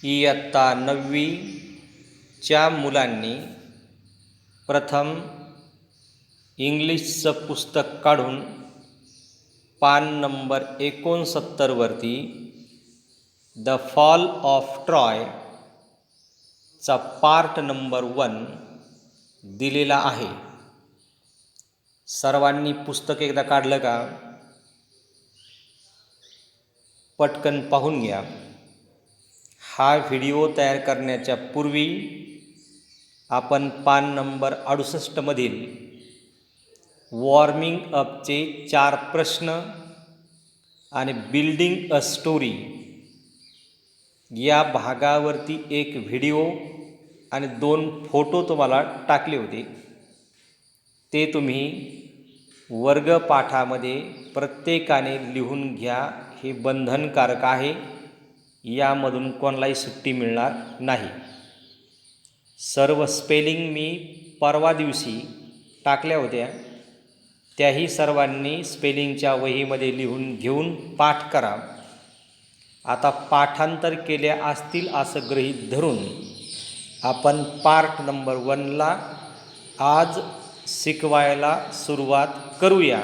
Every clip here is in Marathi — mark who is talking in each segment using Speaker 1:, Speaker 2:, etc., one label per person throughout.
Speaker 1: इयत्ता 9वीच्या मुलांनी प्रथम इंग्लिशचं पुस्तक काढून पान नंबर 69वरती द फॉल ऑफ ट्रॉयचा पार्ट नंबर 1 दिलेला आहे. सर्वांनी पुस्तक एकदा काढलं का? पटकन पाहून घ्या. हा व्हिडिओ तयार करण्याच्या पूर्वी आपण पान नंबर 68मधील वॉर्मिंग अपचे 4 प्रश्न आणि बिल्डिंग अ स्टोरी या भागावरती एक व्हिडिओ आणि 2 फोटो तुम्हाला टाकले होते. ते तुम्ही वर्गपाठामध्ये प्रत्येकाने लिहून घ्या. हे बंधनकारक आहे. यामधून कोणालाही सुट्टी मिळणार नाही. सर्व स्पेलिंग मी परवा दिवशी टाकल्या होत्या. त्याही सर्वांनी स्पेलिंगच्या वहीमध्ये लिहून घेऊन पाठ करा. आता पाठांतर केल्या असतील असं गृहीत धरून आपण पार्ट नंबर 1ला आज शिकवायला सुरुवात करूया.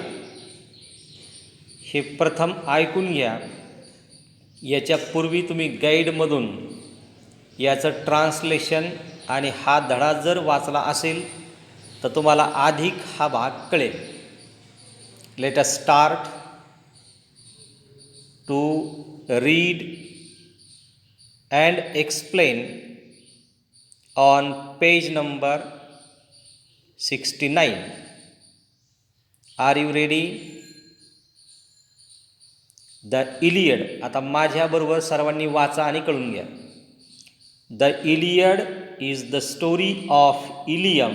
Speaker 1: हे प्रथम ऐकून घ्या. याच्यापूर्वी तुम्ही गाईडमधून याचं ट्रान्सलेशन आणि हा धडा जर वाचला असेल तर तुम्हाला अधिक हा भाग कळेल. Let us start to read and explain on page number 69. Are you ready? The Iliad. आता माझ्याबरोबर सर्वांनी वाचा आणि कळून घ्या. The Iliad is the story of Ilium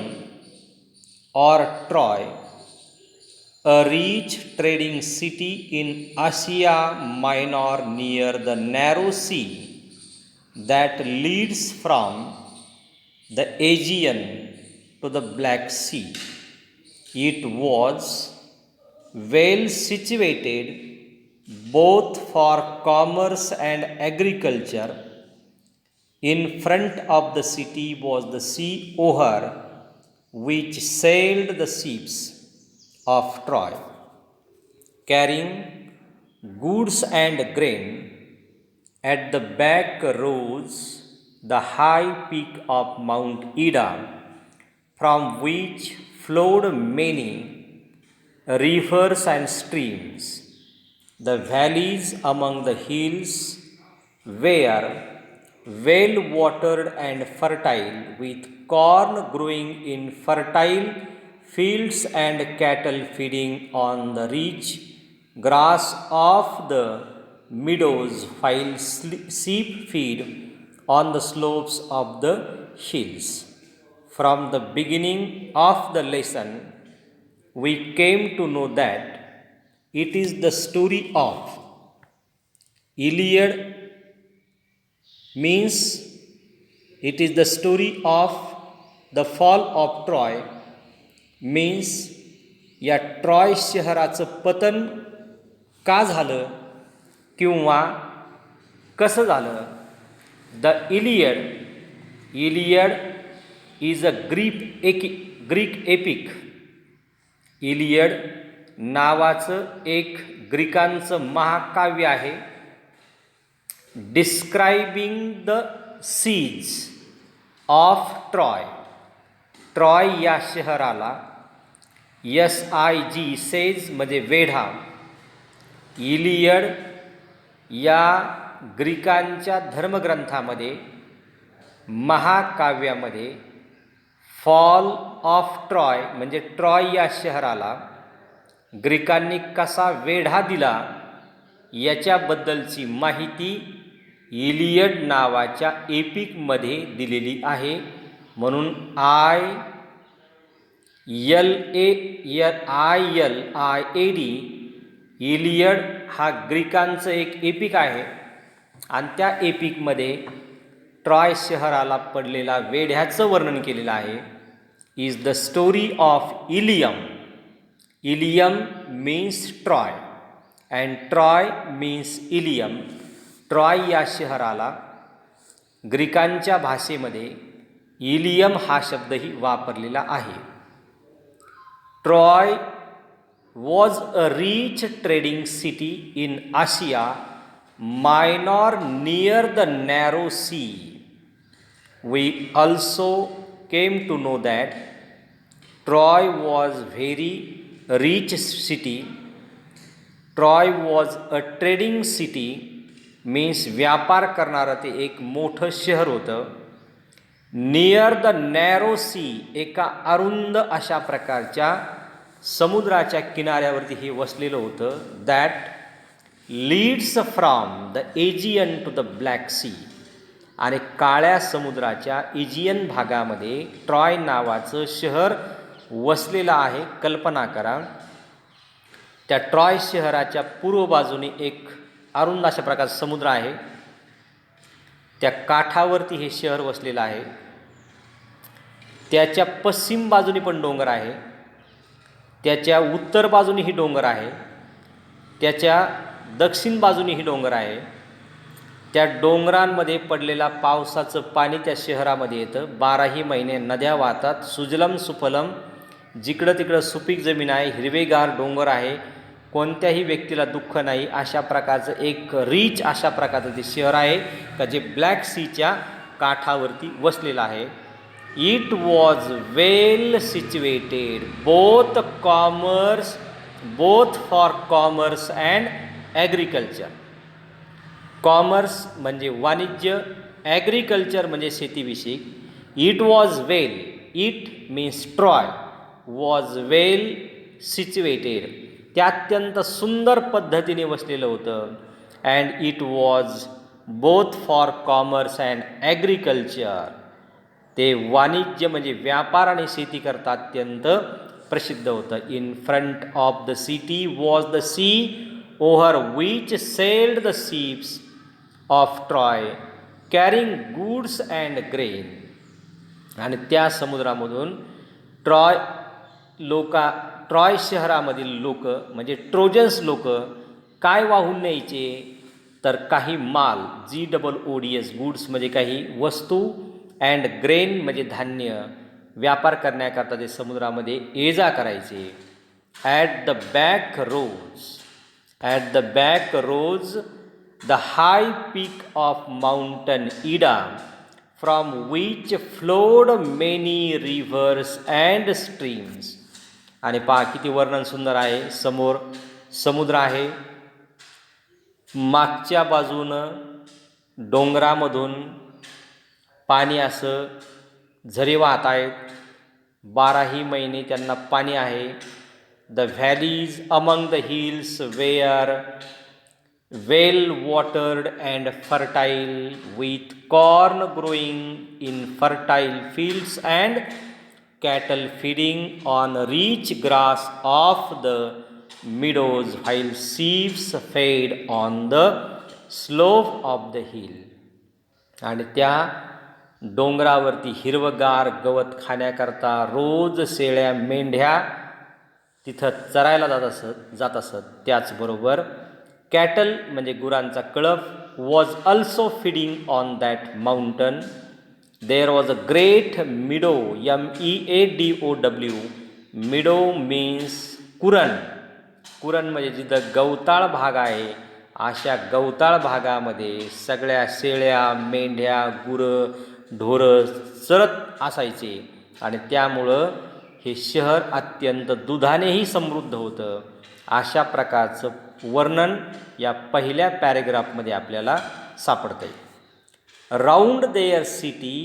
Speaker 1: और Troy, a rich trading city in Asia Minor near the narrow sea that leads from the Aegean to the Black Sea. It was well situated both for commerce and agriculture. In front of the city was the sea Ohar, which sailed the ships of Troy, carrying goods and grain. At the back rose the high peak of Mount Ida, from which flowed many rivers and streams. The valleys among the hills were well watered and fertile, with corn growing in fertile fields and cattle feeding on the rich grass of the meadows, while sheep feed on the slopes of the hills. From the beginning of the lesson, we came to know that it is the story of Iliad, means it is the story of the fall of Troy, means या ट्रॉय शहराचं पतन का झालं किंवा कसं झालं. The Iliad is a Greek epic. Iliad नावाचं एक ग्रीकांचं महाकाव्य आहे. Describing the siege of Troy. Troy या शहराला SIG सेज म्हणजे वेढा. इलियड या ग्रीकांच्या धर्मग्रंथामध्ये महाकाव्यामध्ये फॉल ऑफ ट्रॉय म्हणजे ट्रॉय या शहराला ग्रीकांनी कसा वेढा दिला याच्याबद्दलची माहिती इलियड नावाच्या एपिकमध्ये दिलेली आहे. म्हणून ILIAD इलियड हा ग्रीकांचं एक एपिक आहे आणि त्या एपिकमध्ये ट्रॉय शहराला पडलेला वेढ्याचं वर्णन केलेलं आहे. Is the story of Ilium. Ilium means Troy and Troy means Ilium. Troy या शहराला ग्रीकांच्या भाषेमध्ये इलियम हा शब्दही वापरलेला आहे. Troy was a rich trading city in Asia Minor near the narrow sea. We also came to know that Troy was very rich city. Troy was a trading city means व्यापार करणारं ते एक मोठं शहर होतं. नियर द नॅरो सी एका अरुंद अशा प्रकारच्या समुद्राच्या किनाऱ्यावरती हे वसलेलं होतं. That leads from the Aegean to the Black Sea. आणि काळ्या समुद्राच्या एजियन भागामध्ये ट्रॉय नावाचं शहर वसलेलं आहे. कल्पना करा, त्या ट्रॉय शहराच्या पूर्व बाजूने एक अरुंद अशा प्रकारचा समुद्र आहे. त्या काठावरती हे शहर वसलेलं आहे. त्याच्या पश्चिम बाजूने पण डोंगर आहे, त्याच्या उत्तर बाजूनेही डोंगर आहे, त्याच्या दक्षिण बाजूनेही डोंगर आहे. त्या डोंगरांमध्ये पडलेला पावसाचं पाणी त्या शहरामध्ये येतं. 12ही महिने नद्या वाहतात. सुजलम सुफलम, जिकडं तिकडं सुपीक जमीन आहे, हिरवेगार डोंगर आहे, कोणत्याही व्यक्तीला दुःख नाही, अशा प्रकारचं एक रिच अशा प्रकारचं ते शहर आहे का जे ब्लॅक सीच्या काठावरती वसलेलं आहे. It was well situated both for commerce and agriculture. Commerce म्हणजे वाणिज्य, ॲग्रिकल्चर म्हणजे शेतीविषयी. It was well, it means Troy, was well situated, ते अत्यंत सुंदर पद्धतीने वसलेलं होतं. And it was both for commerce and agriculture, ते वाणिज्य म्हणजे व्यापार आणि शेती करता अत्यंत प्रसिद्ध होतं. In front of the city was the sea over which sailed the ships of Troy carrying goods and grain. आणि त्या समुद्रामधून ट्रॉय शहरामधील लोक म्हणजे ट्रोजन्स लोक काय वाहून न्यायचे तर काही माल, GOODS गुड्स म्हणजे काही वस्तू, अँड ग्रेन म्हणजे धान्य, व्यापार करण्याकरता ते समुद्रामध्ये ये जा करायचे. At the back rose the high peak of mountain Ida from which flowed many rivers and streams. आणि पहा किती वर्णन सुंदर आहे. समोर समुद्र आहे, मागच्या बाजूनं डोंगरामधून पाणी असं झरे वाहत आहेत. 12ही महिने त्यांना पाणी आहे. The valleys among the hills were well watered and fertile with corn growing in fertile fields and cattle feeding on rich grass of the meadows while sheep fed on the slope of the hill. आणि त्या डोंगरावरती हिरवगार गवत खाण्याकरता रोज शेळ्या मेंढ्या तिथं चरायला जात असत. त्याचबरोबर कॅटल म्हणजे गुरांचा कळप was also feeding on that mountain. There was a great meadow, MEADOW. Meadow means कुरण. कुरण म्हणजे जिथं गवताळ भाग आहे, अशा गवताळ भागामध्ये सगळ्या शेळ्या मेंढ्या गुरं ढोरं चरत असायचे. आणि त्यामुळं हे शहर अत्यंत दुधानेही समृद्ध होतं. अशा प्रकारचं वर्णन या पहिल्या पॅरेग्राफमध्ये आपल्याला सापडतं आहे. Round their city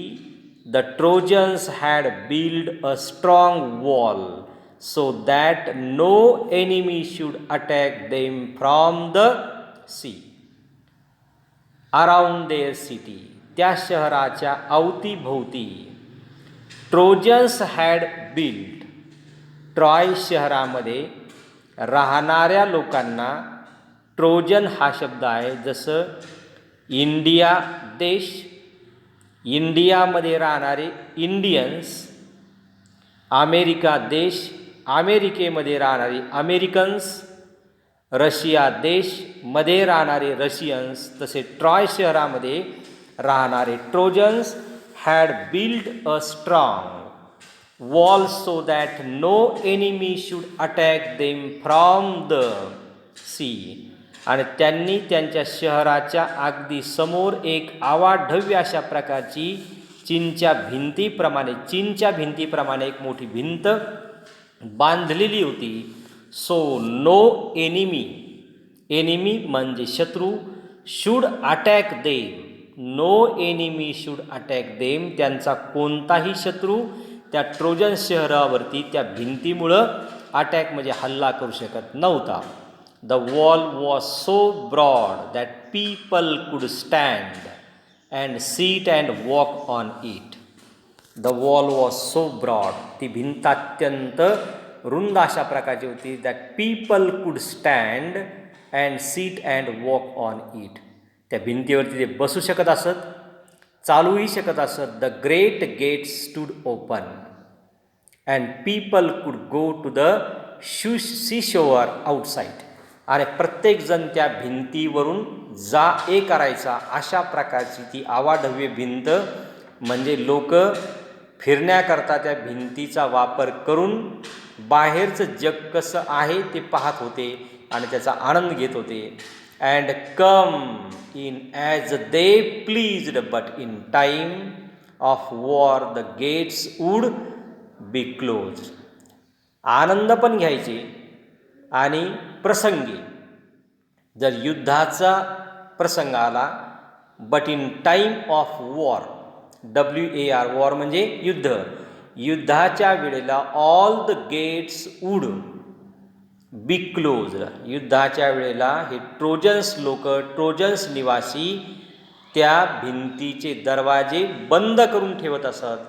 Speaker 1: the Trojans had build a strong wall so that no enemy should attack them from the sea. Around their city, त्या शहराच्या अवतीभोवती ट्रोजन्स हॅड बिल्ड, ट्रॉय शहरामध्ये राहणाऱ्या लोकांना ट्रोजन हा शब्द आहे. जसं इंडिया देश, इंडियामध्ये राहणारे इंडियन्स, अमेरिका देश, अमेरिकेमध्ये राहणारे अमेरिकन्स, रशिया देश मध्ये राहणारे रशियन्स, तसे ट्रॉय शहरामध्ये राहणारे Trojans had build a strong wall so that no enemy should attack them from the sea. आणि त्यांनी त्यांच्या शहराच्या अगदी समोर एक आवाढव्य अशा प्रकारची चीनच्या भिंतीप्रमाणे एक मोठी भिंत बांधलेली होती. सो नो एनिमी म्हणजे शत्रू, should attack them, no enemy should attack them, त्यांचा कोणताही शत्रू त्या ट्रोजन शहरावरती त्या भिंतीमुळं अटॅक म्हणजे हल्ला करू शकत नव्हता. The wall was so broad that people could stand and sit and walk on it. The wall was so broad, ती भिंत अत्यंत रुंद अशा प्रकारची होती. That people could stand and sit and walk on it, त्या भिंतीवरती ते बसू शकत असत, चालूही शकत असत. The great gate stood open and people could go to the sea shore outside. आणि प्रत्येकजण त्या भिंतीवरून जा ये करायचा अशा प्रकारची ती आवाढव्य भिंत, म्हणजे लोक फिरण्याकरता त्या भिंतीचा वापर करून बाहेरचं जग कसं आहे ते पाहत होते आणि त्याचा आनंद घेत होते. And come in as they pleased but in time of war the gates would be close. आनंद पण घ्यायचे आणि प्रसंगी जर युद्धाचा प्रसंग आला, but in time of war, WAR, war म्हणजे युद्धाच्या वेळेला all the gates would be close, युद्धाच्या वेळेला हे ट्रोजन्स निवासी त्या भिंतीचे दरवाजे बंद करून ठेवत असत.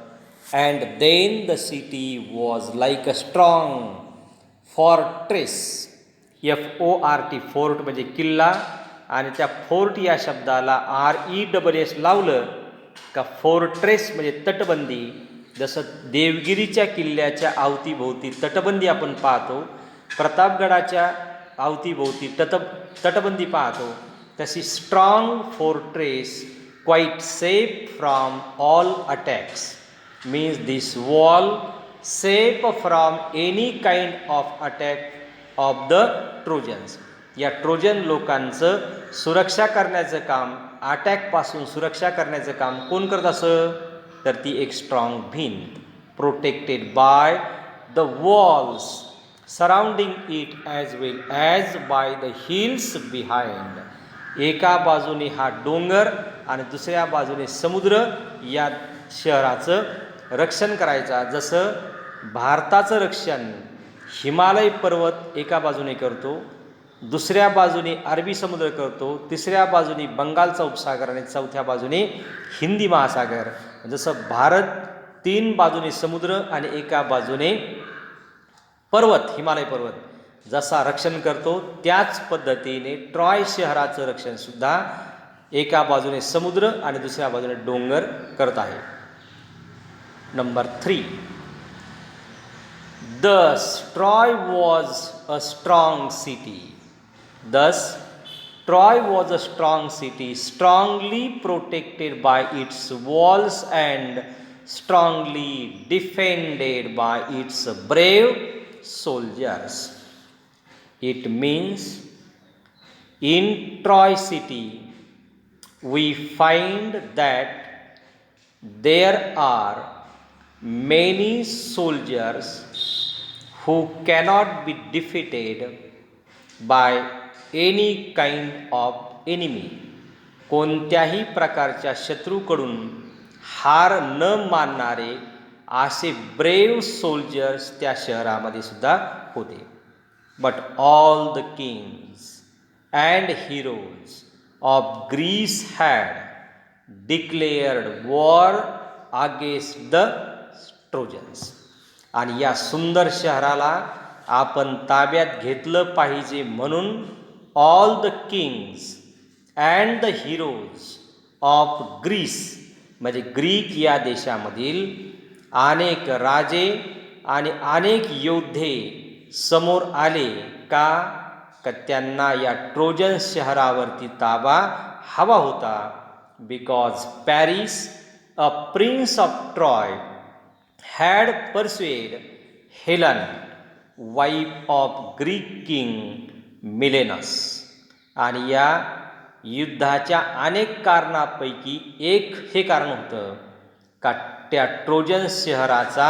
Speaker 1: And then the city was like a strong fortress, FORT, fort म्हणजे किल्ला, आणि त्या फोर्ट या शब्दाला RESS लावलं का फोर्ट्रेस म्हणजे तटबंदी. जसं देवगिरीच्या किल्ल्याच्या अवतीभोवती तटबंदी आपण पाहतो, प्रतापगडाच्या अवतीभोवती तटबंदी पाहतो, तशी strong fortress quite safe from all attacks, means this wall safe from any kind of attack of the Trojans. या ट्रोजन लोकांचं सुरक्षा करण्याचं काम, अटॅकपासून सुरक्षा करण्याचं काम कोण करत असं, तर ती एक स्ट्रॉंग भिंत, protected by the walls surrounding it as well as by the hills behind. एका बाजूने हा डोंगर आणि दुसऱ्या बाजूने समुद्र या शहराचं रक्षण करायचा. जसं भारताचं रक्षण हिमालय पर्वत एका बाजूने करतो, दुसऱ्या बाजूने अरबी समुद्र करतो, तिसऱ्या बाजूने बंगालचा उपसागर आणि चौथ्या बाजूने हिंदी महासागर. जसं भारत 3 बाजूने समुद्र आणि एका बाजूने पर्वत, हिमालय पर्वत जसा रक्षण करतो, त्याच पद्धतीने ट्रॉय शहराचं रक्षणसुद्धा एका बाजूने समुद्र आणि दुसऱ्या बाजूने डोंगर करत आहे. Number 3, Thus Troy was a strong city. Thus Troy was a strong city, strongly protected by its walls and strongly defended by its brave soldiers. It means in Troy city we find that there are many soldiers who cannot be defeated by any kind of enemy. कोणत्याही प्रकारच्या शत्रूकडून हार न मानणारे असे ब्रेव सोल्जर्स त्या शहरामध्ये सुद्धा होते. But all the kings and heroes of Greece had declared war against the Trojans. आणि या सुंदर शहराला आपण ताब्यात घेतलं पाहिजे म्हणून all the kings and the heroes of Greece म्हणजे ग्रीक या देशामधील अनेक राजे आणि अनेक योद्धे समोर आले का त्यांना या ट्रोजन शहरावरती ताबा हवा होता. because Paris, a prince of Troy, had persuaded Helen, wife of Greek king Milenus. आणि या युद्धाच्या अनेक कारणापैकी एक हे कारण होतं का त्या ट्रोजन शहराचा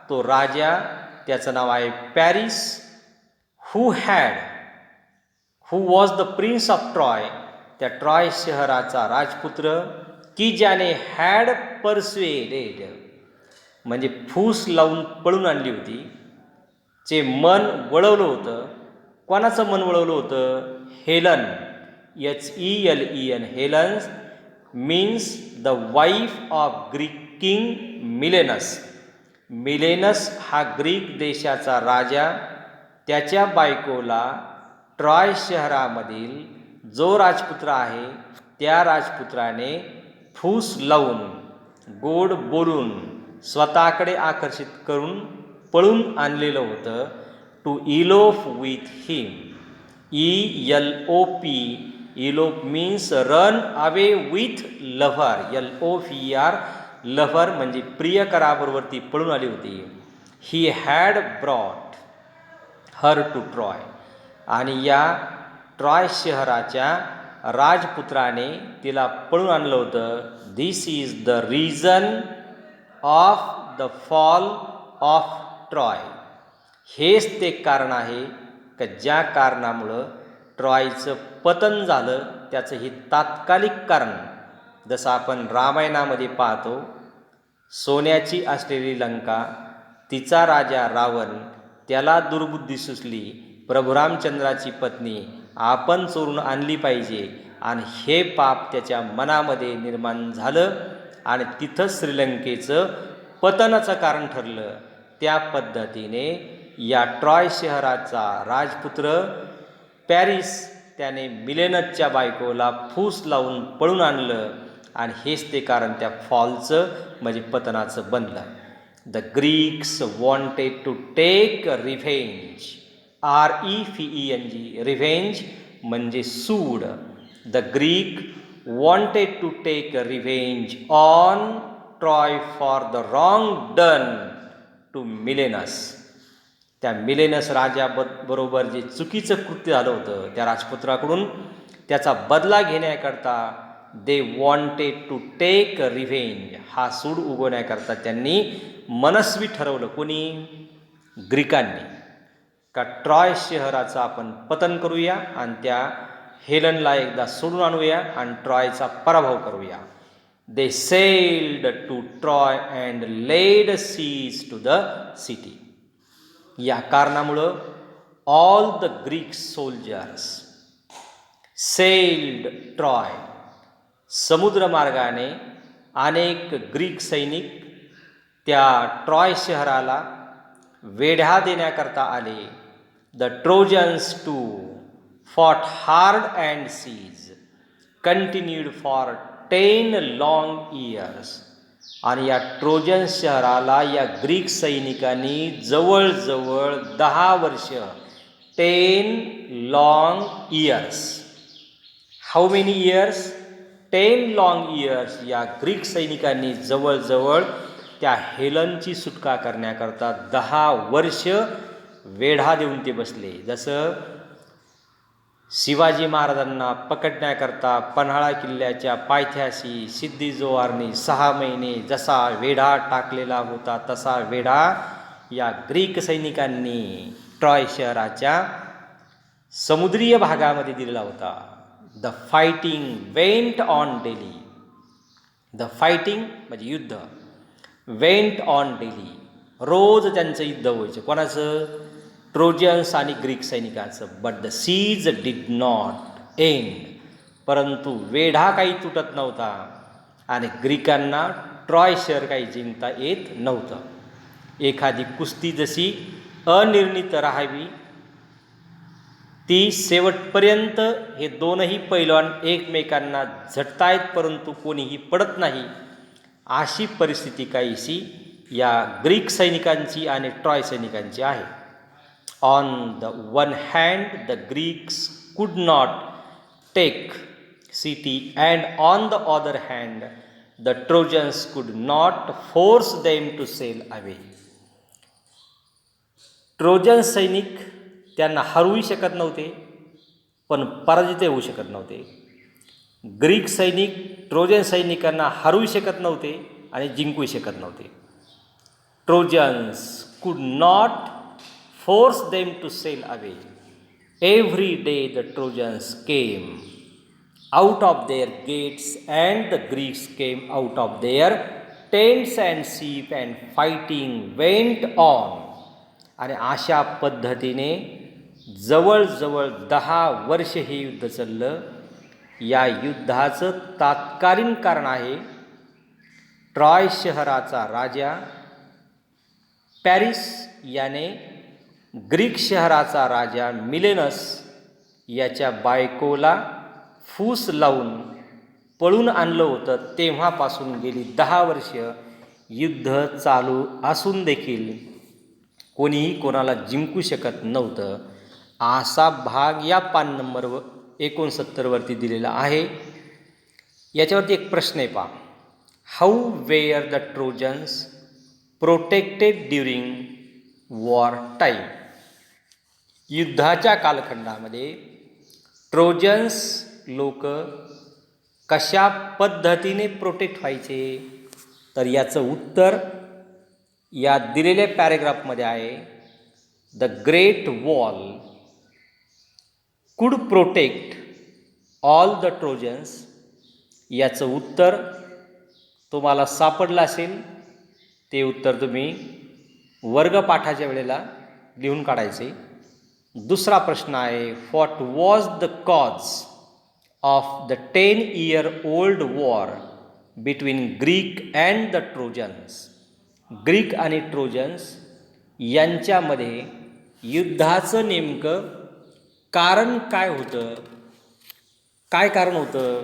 Speaker 1: तो राजा, त्याचं नाव आहे Paris, who was the prince of Troy, त्या ट्रॉय शहराचा राजपुत्र, की ज्याने हॅड परस्वेडेड म्हणजे फूस लावून पळून आणली होती, चे मन वळवलं होतं. कोणाचं मन वळवलं होतं? Helen, HELEN, Helen means the wife of Greek king Menelaus. Menelaus हा ग्रीक देशाचा राजा, त्याच्या बायकोला ट्रॉय शहरामधील जो राजपुत्र आहे त्या राजपुत्राने फूस लावून, गोड बोलून, स्वतःकडे आकर्षित करून पळून आणलेलं होतं. To elope with him, ELOP, elope means run away with lover, LOVER, lover म्हणजे प्रियकराबरोबर ती पळून आली होती. He had brought her to Troy, आणि या ट्रॉय शहराच्या राजपुत्राने तिला पळून आणलं होतं. This is the reason of the fall of Troy. हेच ते कारण आहे की ज्या कारणामुळं ट्रॉयचं पतन झालं, त्याचं हे तात्कालिक कारण. जसं आपण रामायणामध्ये पाहतो, सोन्याची असलेली लंका, तिचा राजा रावण, त्याला दुर्बुद्धी सुचली, प्रभू रामचंद्राची पत्नी आपण चोरून आणली पाहिजे, आणि हे पाप त्याच्या मनामध्ये निर्माण झालं आणि तिथं श्रीलंकेचं पतनाचं कारण ठरलं. त्या पद्धतीने या ट्रॉय शहराचा राजपुत्र पॅरिस, त्याने मिलेनसच्या बायकोला फूस लावून पळून आणलं, आणि हेच ते कारण त्या फॉलचं म्हणजे पतनाचं बनलं. The Greeks wanted to take revenge, REVENG, revenge म्हणजे सूड. The Greek wanted to take revenge on Troy for the wrong done to Menelaus. त्या मिलेनस राजाबरोबर जे चुकीचं कृत्य झालं होतं त्या राजपुत्राकडून, त्याचा बदला घेण्याकरता they wanted to take revenge, हा सूड उगवण्याकरता त्यांनी मनस्वी ठरवलं. कोणी? ग्रीकांनी. का ट्रॉय शहराचं आपण पतन करूया आणि त्या हेलनला एकदा सोडून आणूया आणि ट्रॉयचा पराभव करूया. They sailed to Troy and laid siege to the city. या कारणामुळं all the Greek soldiers sailed Troy, समुद्रमार्गाने अनेक ग्रीक सैनिक त्या ट्रॉय शहराला वेढा देण्याकरता आले. The Trojans too fought hard and siege continued for 10 long years. आणि या ट्रोजन शहराला या ग्रीक सैनिकांनी जवळजवळ 10 वर्ष, 10 long years. How many years? 10 long years या ग्रीक सैनिकांनी जवळजवळ त्या हेलनची सुटका करण्याकरता 10 वर्ष वेढा देऊन ते बसले. जसं शिवाजी महाराजांना पकडण्याकरता पन्हाळा किल्ल्याच्या पायथ्याशी सिद्धी जोहरने 6 महिने जसा वेढा टाकलेला होता, तसा वेढा या ग्रीक सैनिकांनी ट्रॉय शहराच्या समुद्रीय भागामध्ये दिलेला होता. The fighting went on daily. The fighting म्हणजे युद्ध, वेंट ऑन डेली, रोज त्यांचं युद्ध व्हायचं. कोणाचं? ट्रोजन्स आणि ग्रीक सैनिकांचं. But the siege did not end. परंतु वेढा काही तुटत नव्हता आणि ग्रीकांना ट्रॉय शहर काही जिंकता येत नव्हतं. एखादी कुस्ती जशी अनिर्णित राहावी, ती शेवटपर्यंत हे दोनही पैलवान एकमेकांना झटतायत परंतु कोणीही पडत नाही, अशी परिस्थिती काहीशी या ग्रीक सैनिकांची आणि ट्रॉय सैनिकांची आहे. On the one hand, the Greeks could not take city, and on the other hand, the Trojans could not force them to sail away. Trojan सैनिक त्यांना हरवू शकत नव्हते, पण पराजित होऊ शकत नव्हते. ग्रीक सैनिक ट्रोजन सैनिकांना हरवू शकत नव्हते आणि जिंकू शकत नव्हते. Trojans could not force them to sail away. Every day the Trojans came out of their gates and the Greeks came out of their tents and sheep and fighting went on. आणि अशा पद्धतीने जवळजवळ 10 वर्ष हे युद्ध चाललं. या युद्धाचं तात्कालीन कारण आहे ट्रॉय शहराचा राजा पॅरिस याने ग्रीक शहराचा राजा मिलेनस याच्या बायकोला फूस लावून पळून आणलं होतं. तेव्हापासून गेली 10 वर्ष युद्ध चालू असून देखील कोणीही कोणाला जिंकू शकत नव्हतं. असा भाग या पान नंबर 69 दिलेला आहे. याच्यावरती एक प्रश्न आहे पहा. How were the Trojans protected during war time. युद्धाच्या कालखंडामध्ये ट्रोजन्स लोक कशा पद्धतीने प्रोटेक्ट व्हायचे, तर याचं उत्तर या दिलेल्या पॅरेग्राफमध्ये आहे. द ग्रेट वॉल कुड प्रोटेक्ट ऑल द ट्रोजन्स. याचं उत्तर तुम्हाला सापडलं असेल. ते उत्तर तुम्ही वर्गपाठाच्या वेळेला लिहून काढायचे. दुसरा प्रश्न आहे. What was the cause of the 10-year-old war between Greek and the Trojans. Greek आणि ट्रोजन्स यांच्यामध्ये युद्धाचं नेमकं कारण काय होतं, काय कारण होतं.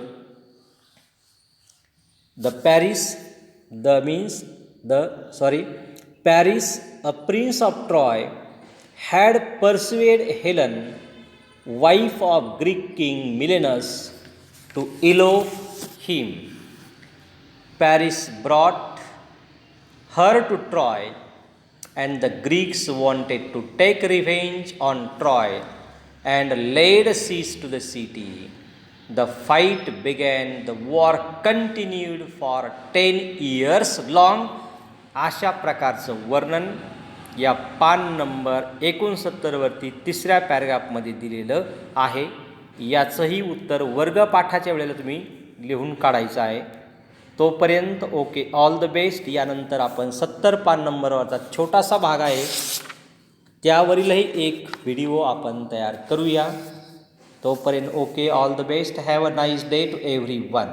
Speaker 1: Paris, a prince of Troy, had persuaded Helen, wife of Greek king Milenus, to elope him. Paris brought her to Troy, and the Greeks wanted to take revenge on Troy and laid siege to the city. The fight began. The war continued for 10 years long. अशा प्रकारचं वर्णन या पान नंबर 69 तिसऱ्या पॅरेग्राफमध्ये दिलेलं आहे. याचंही उत्तर वर्गपाठाच्या वेळेला तुम्ही लिहून काढायचं आहे. तोपर्यंत ओके, ऑल द बेस्ट. यानंतर आपण 70 पान नंबरवरचा छोटासा भाग आहे त्यावरीलही एक व्हिडिओ आपण तयार करूया. तोपर्यंत okay, all the best. Have a nice day to everyone.